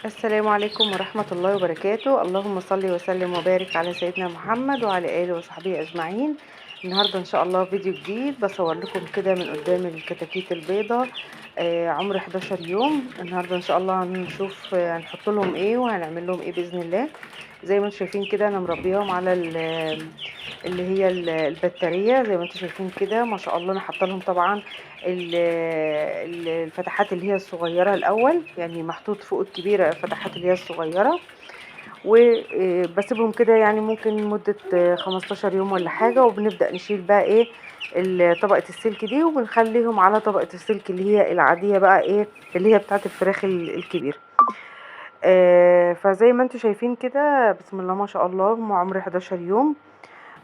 السلام عليكم ورحمة الله وبركاته. اللهم صل وسلم وبارك على سيدنا محمد وعلى آله وصحبه أجمعين. النهاردة إن شاء الله فيديو جديد بصور لكم كده من قدام الكتاكيت البيضة، عمر 11 يوم. النهاردة إن شاء الله هنشوف هنحط لهم إيه وهنعمل لهم إيه بإذن الله. زي ما انتم شايفين كده أنا مربيهم على اللي هي البطارية، زي ما انتم شايفين كده ما شاء الله. أنا حاطه لهم طبعا الفتحات اللي هي الصغيرة الأول، يعني محطوط فوق الكبيرة الفتحات اللي هي الصغيرة، وبسيبهم كده يعني ممكن مدة 15 يوم ولا حاجة، وبنبدأ نشيل بقى ايه طبقة السلك دي، وبنخليهم على طبقة السلك اللي هي العادية بقى ايه اللي هي بتاعت الفراخ الكبيرة. فزي ما انتم شايفين كده بسم الله ما شاء الله هم عمر 11 يوم،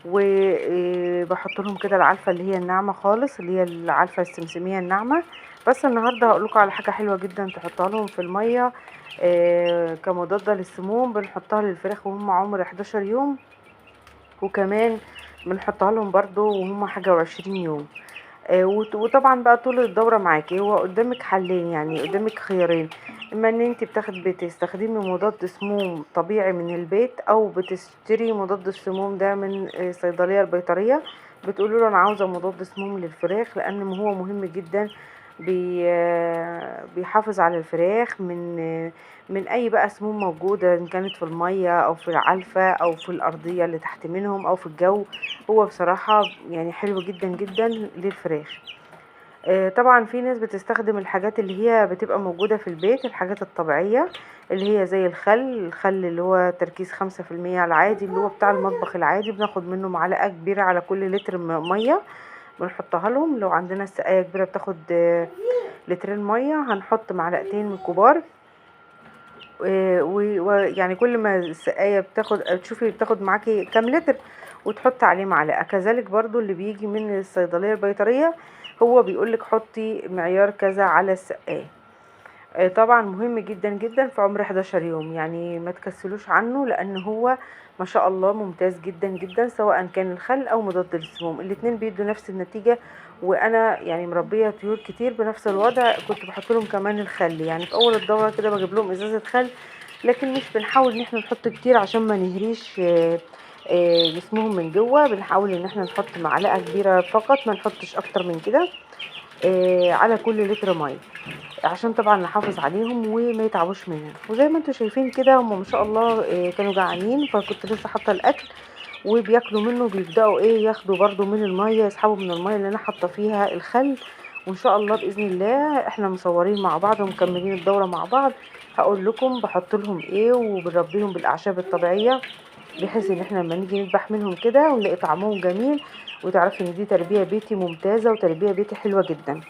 وبحط لهم كده العلفة اللي هي الناعمة خالص، اللي هي العلفة السمسمية الناعمة. بس النهاردة هقول لكم على حاجة حلوة جدا تحطها لهم في المية كمضادة للسموم، بنحطها للفراخ وهم عمر 11 يوم، وكمان بنحطها لهم برضو وهم حاجة و20 يوم. وطبعا بقى طول الدورة معاكي هو قدامك حلين، يعني قدامك خيارين: اما ان انت بتستخدمي مضاد سموم طبيعي من البيت، او بتشتري مضاد السموم ده من الصيدلية البيطرية. بتقولوا له انا عاوزة مضاد سموم للفراخ، لان هو مهم جدا، بيحافظ على الفراخ من اي بقى سموم موجودة، ان كانت في المية او في العلفة او في الارضية اللي تحت منهم او في الجو. هو بصراحة يعني حلو جدا جدا للفراخ. طبعا في ناس بتستخدم الحاجات اللي هي بتبقى موجودة في البيت، الحاجات الطبيعية اللي هي زي الخل اللي هو تركيز 5% العادي، اللي هو بتاع المطبخ العادي. بناخد منه معلقة كبيرة على كل لتر مية بنحطها لهم. لو عندنا السقاية كبيرة بتاخد لترين مية، هنحط معلقتين من كبار. ويعني كل ما السقاية تشوفي بتاخد معاكي كام لتر وتحط عليه معلقة. كذلك برضو اللي بيجي من الصيدلية البيطرية هو بيقولك حطي معيار كذا على السقاية. طبعا مهم جدا جدا في عمر 11 يوم، يعني ما تكسلوش عنه، لان هو ما شاء الله ممتاز جدا جدا، سواء كان الخل او مضاد السموم، الاتنين بيدوا نفس النتيجة. وانا يعني مربية طيور كتير بنفس الوضع، كنت بحط لهم كمان الخل، يعني في اول الدورة كده بجيب لهم ازازة خل، لكن مش بنحاول ان احنا نحط كتير عشان ما نهريش جسمهم من جوه. بنحاول ان احنا نحط معلقة كبيرة فقط، ما نحطش اكتر من كده على كل لتر ميه، عشان طبعا نحافظ عليهم وما يتعبوش مننا. وزي ما انتم شايفين كده هم ما شاء الله كانوا جعانين، فكنت لسه حاطه الاكل وبياكلوا منه، بيبداوا ياخدوا برضو من الميه، يسحبوا من الميه اللي انا حاطه فيها الخل. وان شاء الله باذن الله احنا مصورين مع بعض ومكملين الدوره مع بعض، هقول لكم بحط لهم ايه وبنربيهم بالاعشاب الطبيعيه، بحيث ان احنا لما نيجي نذبح منهم كده ونلاقي طعمهم جميل، وتعرفي ان دي تربيه بيتي ممتازه وتربيه بيتي حلوه جدا.